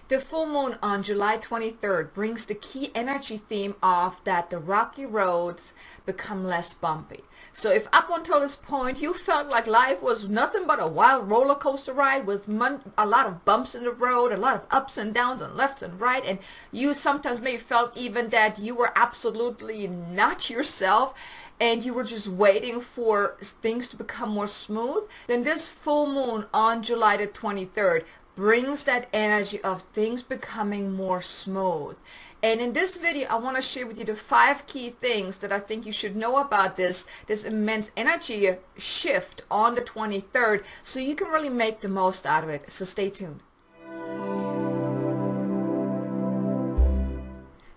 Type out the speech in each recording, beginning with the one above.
The full moon on July 23rd brings the key energy theme of that the rocky roads become less bumpy. So if up until this point you felt like life was nothing but a wild roller coaster ride with a lot of bumps in the road, a lot of ups and downs and left and right, and you sometimes maybe felt even that you were absolutely not yourself and you were just waiting for things to become more smooth, then this full moon on July the 23rd brings that energy of things becoming more smooth. And in this video, I want to share with you the 5 key things that I think you should know about this immense energy shift on the 23rd, so you can really make the most out of it. So stay tuned.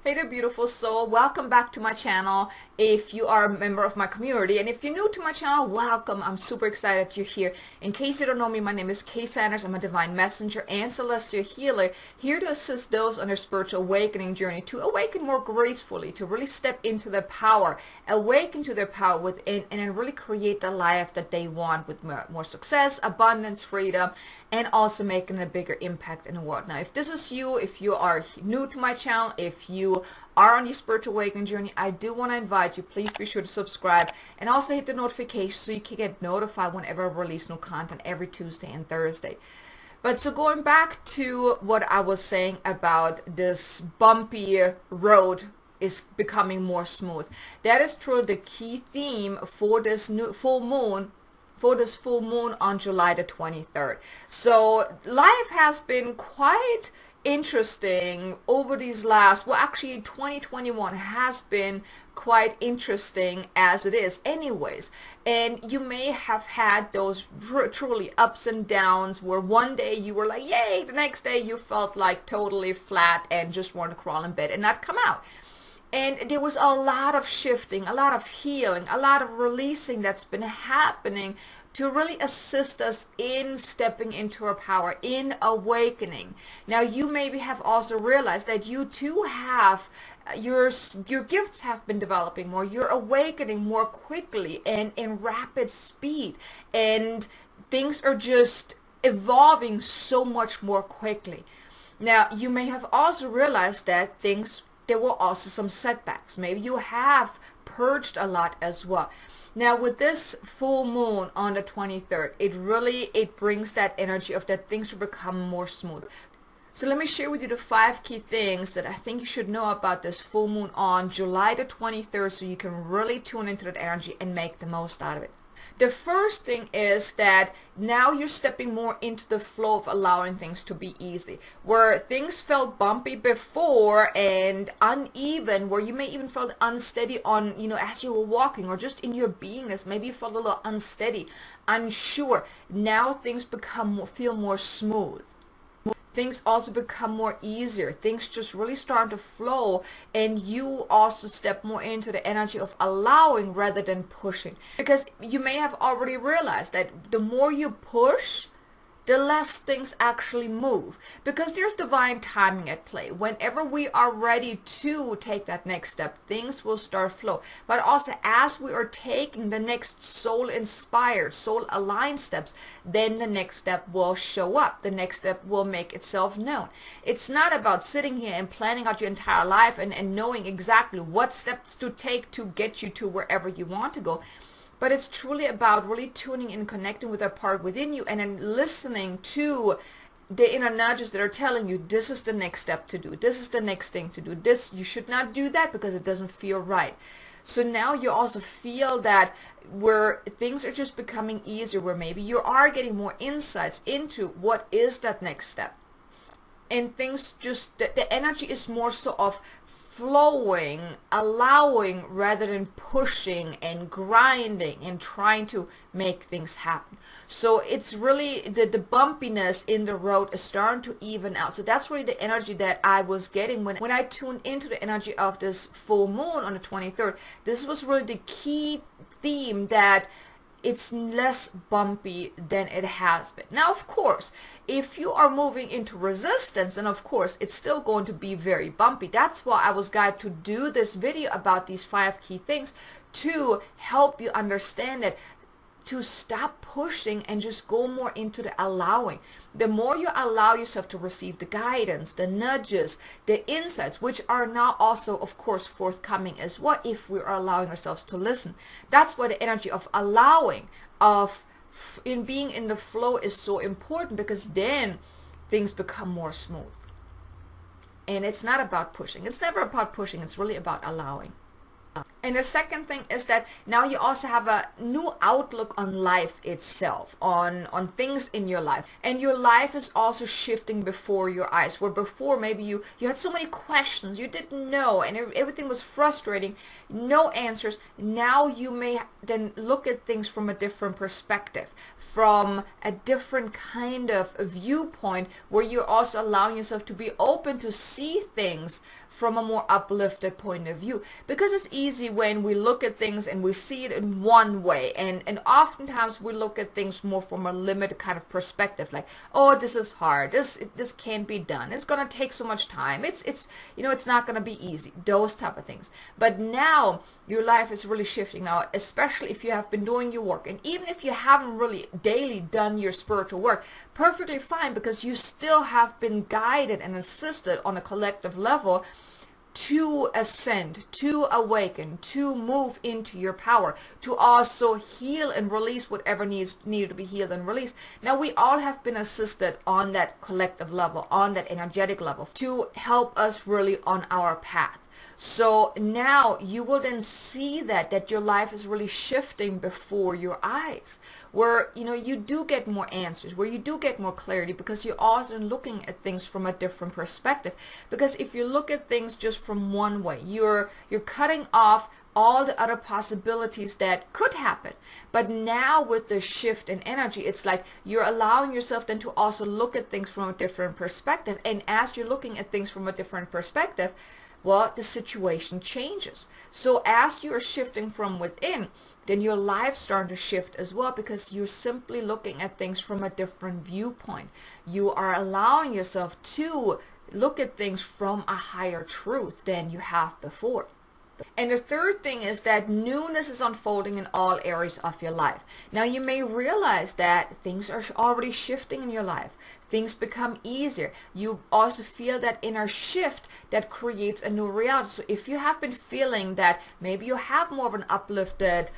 Hey there, beautiful soul. Welcome back to my channel if you are a member of my community. And if you're new to my channel, welcome. I'm super excited that you're here. In case you don't know me, my name is Kay Sanders. I'm a divine messenger and celestial healer, here to assist those on their spiritual awakening journey to awaken more gracefully, to really step into their power, awaken to their power within, and then really create the life that they want with more success, abundance, freedom, and also making a bigger impact in the world. Now, if this is you, if you are new to my channel, if you are on your spiritual awakening journey, I do want to invite you, please be sure to subscribe and also hit the notification so you can get notified whenever I release new content every Tuesday and Thursday. But so going back to what I was saying about this bumpy road is becoming more smooth. That is truly the key theme for this new full moon, on July the 23rd. So life has been quite interesting over these last, well, actually 2021 has been quite interesting as it is anyways, and you may have had those truly ups and downs where one day you were like yay, the next day you felt like totally flat and just wanted to crawl in bed and not come out. And there was a lot of shifting, a lot of healing, a lot of releasing that's been happening to really assist us in stepping into our power, in awakening. Now, you maybe have also realized that you too have, your gifts have been developing more, you're awakening more quickly and in rapid speed. And things are just evolving so much more quickly. Now, you may have also realized that there were also some setbacks. Maybe you have purged a lot as well. Now with this full moon on the 23rd, it brings that energy of that things will become more smooth. So let me share with you the 5 key things that I think you should know about this full moon on July the 23rd so you can really tune into that energy and make the most out of it. The first thing is that now you're stepping more into the flow of allowing things to be easy. Where things felt bumpy before and uneven, where you may even felt unsteady on, as you were walking or just in your beingness, maybe you felt a little unsteady, unsure. Now things feel more smooth. Things also become more easier. Things just really start to flow, and you also step more into the energy of allowing rather than pushing. Because you may have already realized that the more you push, the less things actually move, because there's divine timing at play. Whenever we are ready to take that next step, things will start flow. But also as we are taking the next soul inspired, soul aligned steps, then the next step will show up. The next step will make itself known. It's not about sitting here and planning out your entire life and knowing exactly what steps to take to get you to wherever you want to go. But it's truly about really tuning in, connecting with that part within you, and then listening to the inner nudges that are telling you this is the next step to do. This is the next thing to do. This, you should not do that because it doesn't feel right. So now you also feel that where things are just becoming easier, where maybe you are getting more insights into what is that next step. And things just, the energy is more so of flowing, allowing rather than pushing and grinding and trying to make things happen. So it's really the bumpiness in the road is starting to even out. So that's really the energy that I was getting when I tuned into the energy of this full moon on the 23rd. This was really the key theme, that it's less bumpy than it has been. Now, of course, if you are moving into resistance, then of course it's still going to be very bumpy. That's why I was guided to do this video about these 5 key things, to help you understand that to stop pushing and just go more into the allowing. The more you allow yourself to receive the guidance, the nudges, the insights, which are now also, of course, forthcoming as well, if we are allowing ourselves to listen. That's why the energy of allowing, of in being in the flow is so important, because then things become more smooth. And it's not about pushing. It's never about pushing. It's really about allowing. And the second thing is that now you also have a new outlook on life itself, on things in your life. And your life is also shifting before your eyes, where before maybe you had so many questions, you didn't know, and everything was frustrating, no answers. Now you may then look at things from a different perspective, from a different kind of viewpoint, where you're also allowing yourself to be open to see things from a more uplifted point of view. Because it's easy when we look at things and we see it in one way, and oftentimes we look at things more from a limited kind of perspective, like, oh, this is hard, this can't be done, it's gonna take so much time, it's not gonna be easy, those type of things. But now your life is really shifting now, especially if you have been doing your work, and even if you haven't really daily done your spiritual work, perfectly fine, because you still have been guided and assisted on a collective level to ascend, to awaken, to move into your power, to also heal and release whatever needed to be healed and released. Now we all have been assisted on that collective level, on that energetic level, to help us really on our path. So now you will then see that your life is really shifting before your eyes, where you do get more answers, where you do get more clarity, because you're also looking at things from a different perspective. Because if you look at things just from one way, you're cutting off all the other possibilities that could happen. But now with the shift in energy, it's like you're allowing yourself then to also look at things from a different perspective. And as you're looking at things from a different perspective, well, the situation changes. So as you're shifting from within, then your life's starting to shift as well, because you're simply looking at things from a different viewpoint. You are allowing yourself to look at things from a higher truth than you have before. And the third thing is that newness is unfolding in all areas of your life. Now you may realize that things are already shifting in your life. Things become easier. You also feel that inner shift that creates a new reality. So if you have been feeling that maybe you have more of an uplifted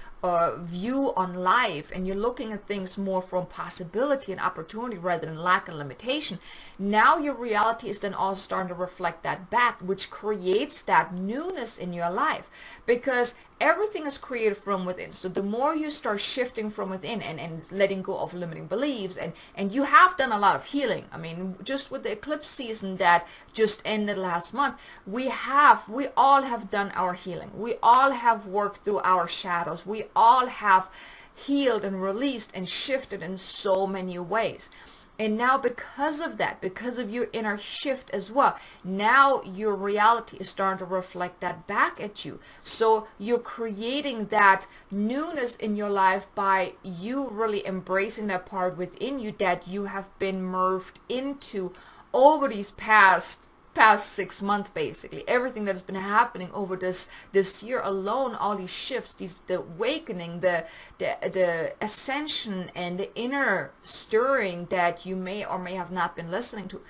view on life, and you're looking at things more from possibility and opportunity rather than lack and limitation, now your reality is then also starting to reflect that back, which creates that newness in your life, because everything is created from within. So the more you start shifting from within and letting go of limiting beliefs, and you have done a lot of healing. I mean, just with the eclipse season that just ended last month, we all have done our healing. We all have worked through our shadows. We all have healed and released and shifted in so many ways. And now because of that, because of your inner shift as well, now your reality is starting to reflect that back at you. So you're creating that newness in your life by you really embracing that part within you that you have been merged into over these past 6 months, basically. Everything that's been happening over this year alone, all these shifts, the awakening, the ascension, and the inner stirring that you may or may have not been listening to.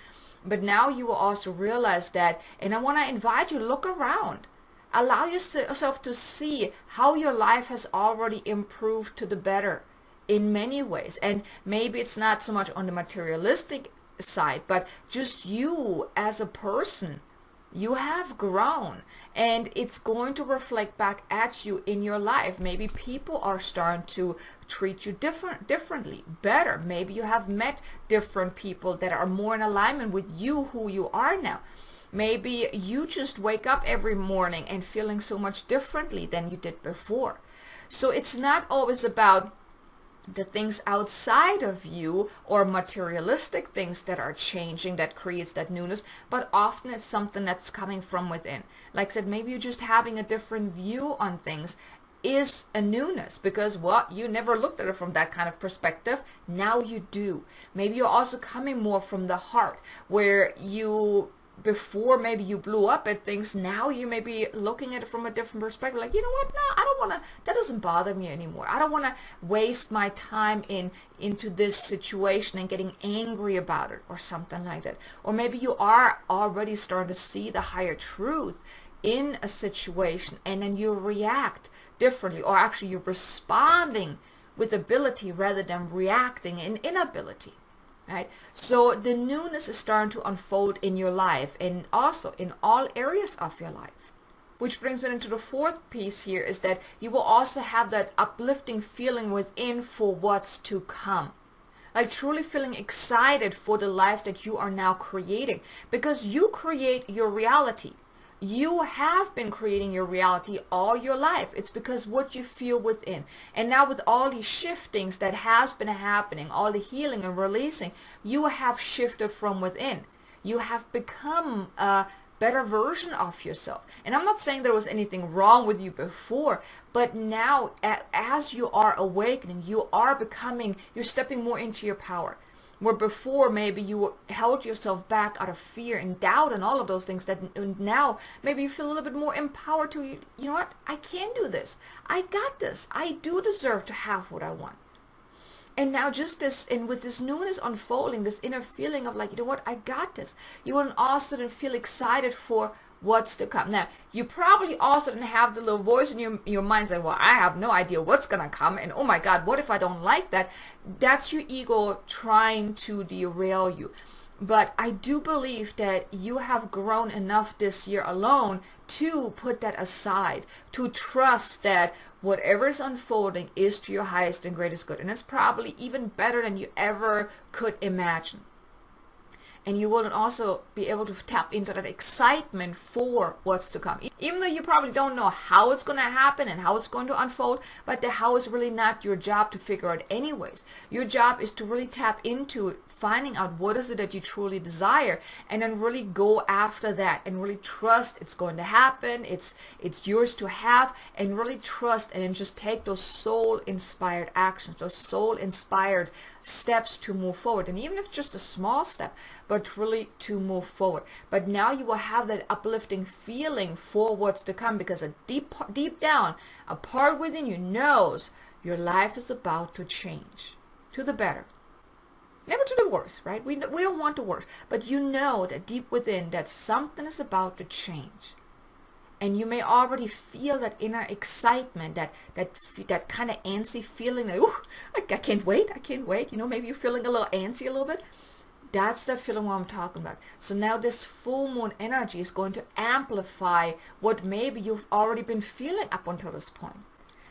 But now you will also realize that, and I want to invite you to look around. Allow yourself to see how your life has already improved to the better in many ways. And maybe it's not so much on the materialistic side, but just you as a person, you have grown, and it's going to reflect back at you in your life. Maybe people are starting to treat you differently, better. Maybe you have met different people that are more in alignment with you, who you are now. Maybe you just wake up every morning and feeling so much differently than you did before. So it's not always about the things outside of you or materialistic things that are changing that creates that newness, but often it's something that's coming from within. Like I said, maybe you're just having a different view on things is a newness, because you never looked at it from that kind of perspective. Now you do. Maybe you're also coming more from the heart, where you before maybe you blew up at things, now you may be looking at it from a different perspective. Like, you know what? No, I don't want to, that doesn't bother me anymore. I don't want to waste my time into this situation and getting angry about it or something like that. Or maybe you are already starting to see the higher truth in a situation, and then you react differently, or actually you're responding with ability rather than reacting in inability. Right? So the newness is starting to unfold in your life, and also in all areas of your life. Which brings me into the fourth piece here, is that you will also have that uplifting feeling within for what's to come. Like truly feeling excited for the life that you are now creating, because you create your reality. You have been creating your reality all your life. It's because what you feel within. And now with all these shiftings that has been happening, all the healing and releasing, you have shifted from within. You have become a better version of yourself. And I'm not saying there was anything wrong with you before, but now as you are awakening, you are becoming, you're stepping more into your power. Where before maybe you held yourself back out of fear and doubt and all of those things, that now maybe you feel a little bit more empowered to, you know what, I can do this. I got this. I do deserve to have what I want. And now just this, and with this newness unfolding, this inner feeling of like, you know what, I got this. You will also then feel excited for what's to come. Now, you probably also didn't have the little voice in your mind saying, well, I have no idea what's going to come. And oh my God, what if I don't like that? That's your ego trying to derail you. But I do believe that you have grown enough this year alone to put that aside, to trust that whatever is unfolding is to your highest and greatest good. And it's probably even better than you ever could imagine. And you will also be able to tap into that excitement for what's to come. Even though you probably don't know how it's going to happen and how it's going to unfold, but the how is really not your job to figure out anyways. Your job is to really tap into finding out what is it that you truly desire, and then really go after that and really trust it's going to happen. It's yours to have, and really trust, and then just take those soul-inspired actions, those soul-inspired steps to move forward. And even if it's just a small step, but really to move forward. But now you will have that uplifting feeling for what's to come, because deep down, a part within you knows your life is about to change to the better. Never to the worse, right? We don't want the worst, but you know that deep within that something is about to change. And you may already feel that inner excitement, that kind of antsy feeling, like, ooh, I can't wait. You know, maybe you're feeling a little antsy a little bit. That's the feeling what I'm talking about. So now this full moon energy is going to amplify what maybe you've already been feeling up until this point.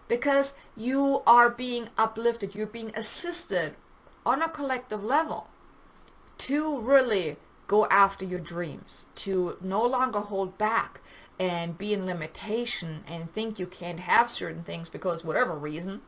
Because you are being uplifted, you're being assisted on a collective level to really go after your dreams, to no longer hold back and be in limitation and think you can't have certain things because whatever reason,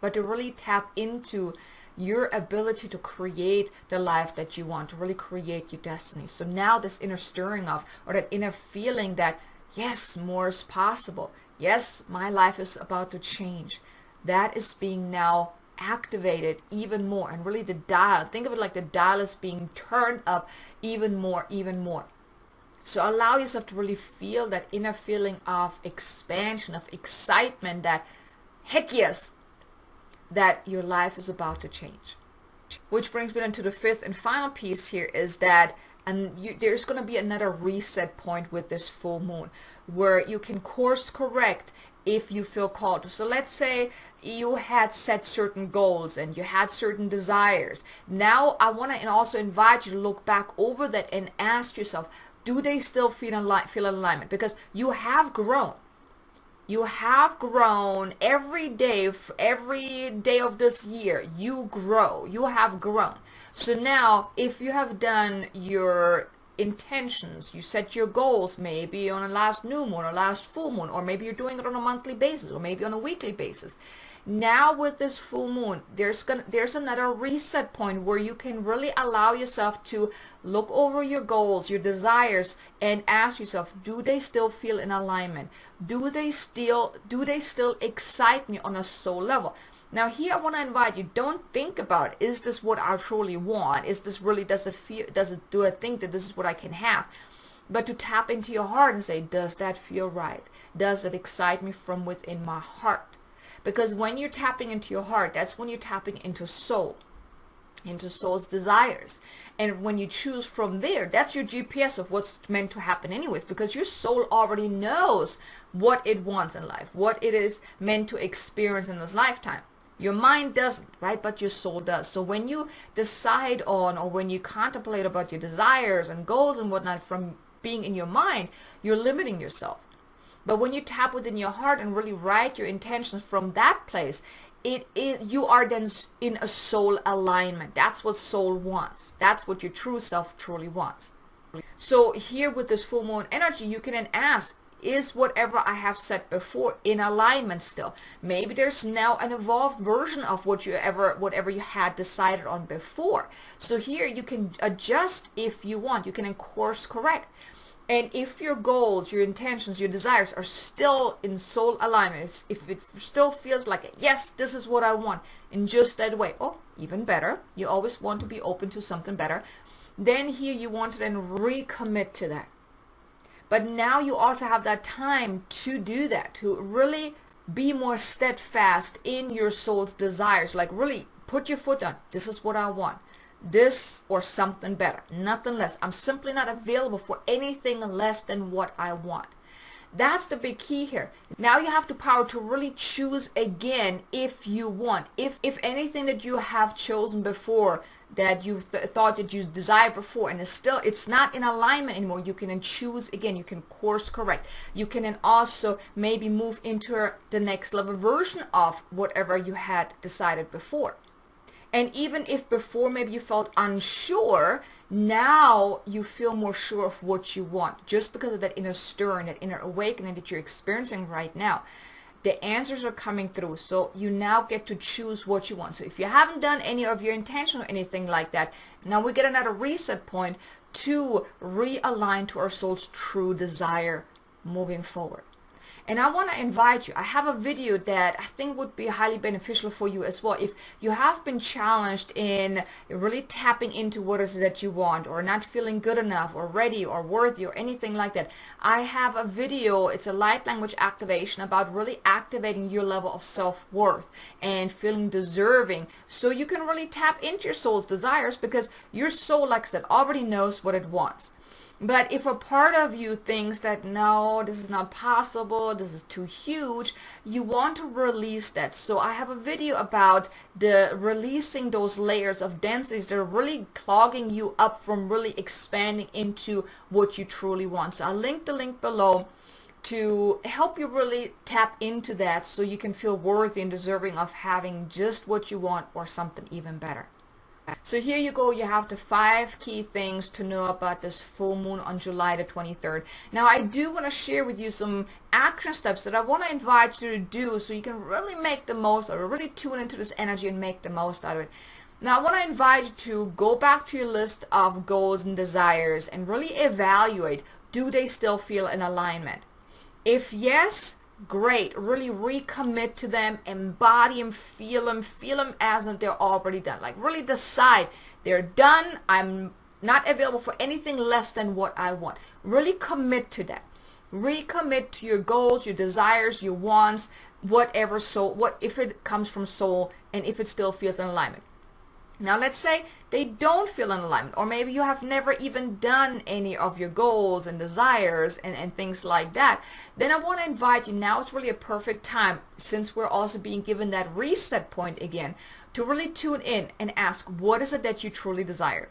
but to really tap into your ability to create the life that you want, to really create your destiny. So now this inner stirring of, or that inner feeling that, yes, more is possible. Yes, my life is about to change. That is being now activated even more, and really the dial, think of it like the dial is being turned up even more. So allow yourself to really feel that inner feeling of expansion, of excitement, that heck yes, that your life is about to change. Which brings me into the fifth and final piece here, is that there's going to be another reset point with this full moon where you can course correct if you feel called to. So let's say you had set certain goals and you had certain desires. Now I want to also invite you to look back over that and ask yourself, do they still feel in alignment? Because you have grown. You have grown every day of this year. You grow. You have grown. So now if you have done your intentions, you set your goals maybe on a last new moon or last full moon, or maybe you're doing it on a monthly basis or maybe on a weekly basis. Now with this full moon, there's another reset point where you can really allow yourself to look over your goals, your desires, and ask yourself, do they still feel in alignment? Do they still excite me on a soul level? Now here I want to invite you, don't think about, is this what I truly want? Is this really, do I think that this is what I can have? But to tap into your heart and say, does that feel right? Does it excite me from within my heart? Because when you're tapping into your heart, that's when you're tapping into soul, into soul's desires. And when you choose from there, that's your GPS of what's meant to happen anyways, because your soul already knows what it wants in life, what it is meant to experience in this lifetime. Your mind doesn't, right? But your soul does. So when you decide on, or when you contemplate about your desires and goals and whatnot from being in your mind, you're limiting yourself. But when you tap within your heart and really write your intentions from that place, you are then in a soul alignment. That's what soul wants. That's what your true self truly wants. So here with this full moon energy, you can then ask, is whatever I have said before in alignment still? Maybe there's now an evolved version of whatever you had decided on before. So here you can adjust if you want. You can course correct. And if your goals, your intentions, your desires are still in soul alignment, if it still feels like, yes, this is what I want, in just that way, oh, even better. You always want to be open to something better. Then here you want to then recommit to that. But now you also have that time to do that, to really be more steadfast in your soul's desires. Like really put your foot down. This is what I want. This or something better, nothing less. I'm simply not available for anything less than what I want. That's the big key here. Now you have the power to really choose again if you want. If anything that you have chosen before, that you thought that you desired before, and it's not in alignment anymore, you can then choose again. You can course correct. You can then also maybe move into the next level version of whatever you had decided before. And even if before maybe you felt unsure, now you feel more sure of what you want, just because of that inner stirring, that inner awakening that you're experiencing right now. The answers are coming through, so you now get to choose what you want. So if you haven't done any of your intention or anything like that, now we get another reset point to realign to our soul's true desire moving forward. And I want to invite you, I have a video that I think would be highly beneficial for you as well. If you have been challenged in really tapping into what is it that you want, or not feeling good enough or ready or worthy or anything like that, I have a video, it's a light language activation about really activating your level of self-worth and feeling deserving, so you can really tap into your soul's desires, because your soul, like I said, already knows what it wants. But if a part of you thinks that, no, this is not possible, this is too huge, you want to release that. So I have a video about the releasing those layers of densities that are really clogging you up from really expanding into what you truly want. So I'll link the link below to help you really tap into that, so you can feel worthy and deserving of having just what you want or something even better. So here you go, you have the 5 key things to know about this full moon on July the 23rd. Now I do want to share with you some action steps that I want to invite you to do, so you can really make the most, or really tune into this energy and make the most out of it. Now I want to invite you to go back to your list of goals and desires and really evaluate, do they still feel in alignment? If yes, great. Really recommit to them, embody them, feel them as if they're already done. Like really decide they're done. I'm not available for anything less than what I want. Really commit to that. Recommit to your goals, your desires, your wants, whatever. So what if it comes from soul and if it still feels in alignment? Now let's say they don't feel in alignment, or maybe you have never even done any of your goals and desires and things like that. Then I want to invite you, now it's really a perfect time, since we're also being given that reset point again, to really tune in and ask, what is it that you truly desire?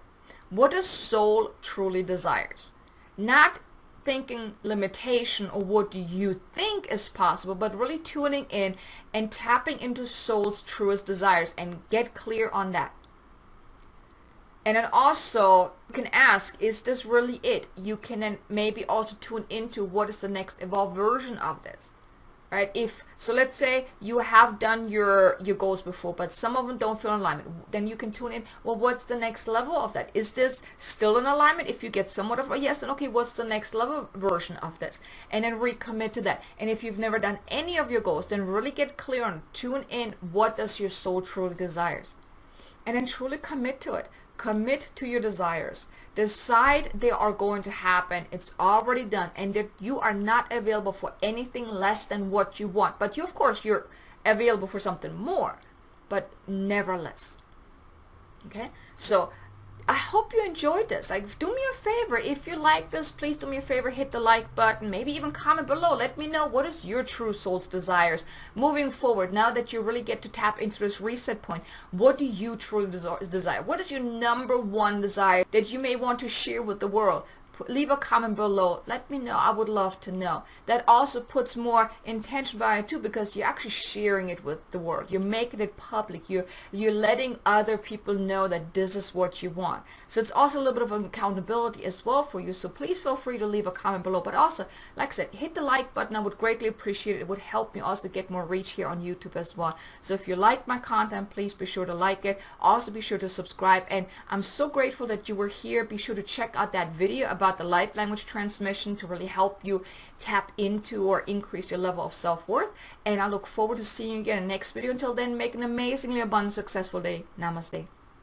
What does soul truly desires? Not thinking limitation or what do you think is possible, but really tuning in and tapping into soul's truest desires and get clear on that. And then also you can ask, is this really it? You can then maybe also tune into what is the next evolved version of this. right? So let's say you have done your goals before, but some of them don't feel in alignment. Then you can tune in, well, what's the next level of that? Is this still in alignment? If you get somewhat of a yes, then okay, what's the next level version of this? And then recommit to that. And if you've never done any of your goals, then really get clear on, tune in, what does your soul truly desires? And then truly commit to it. Commit to your desires. Decide they are going to happen. It's already done, and that you are not available for anything less than what you want. But you, of course, you're available for something more, but never less. Okay? So I hope you enjoyed this. Like, do me a favor. If you like this, please do me a favor. Hit the like button. Maybe even comment below. Let me know, what is your true soul's desires moving forward now that you really get to tap into this reset point. What do you truly desire? What is your number one desire that you may want to share with the world? Leave a comment below. Let me know. I would love to know. That also puts more intention behind it too, because you're actually sharing it with the world. You're making it public. You're letting other people know that this is what you want. So it's also a little bit of an accountability as well for you. So please feel free to leave a comment below. But also, like I said, hit the like button. I would greatly appreciate it. It would help me also get more reach here on YouTube as well. So if you like my content, please be sure to like it. Also be sure to subscribe. And I'm so grateful that you were here. Be sure to check out that video about the light language transmission to really help you tap into or increase your level of self-worth. And I look forward to seeing you again in the next video. Until then, make an amazingly abundant, successful day. Namaste.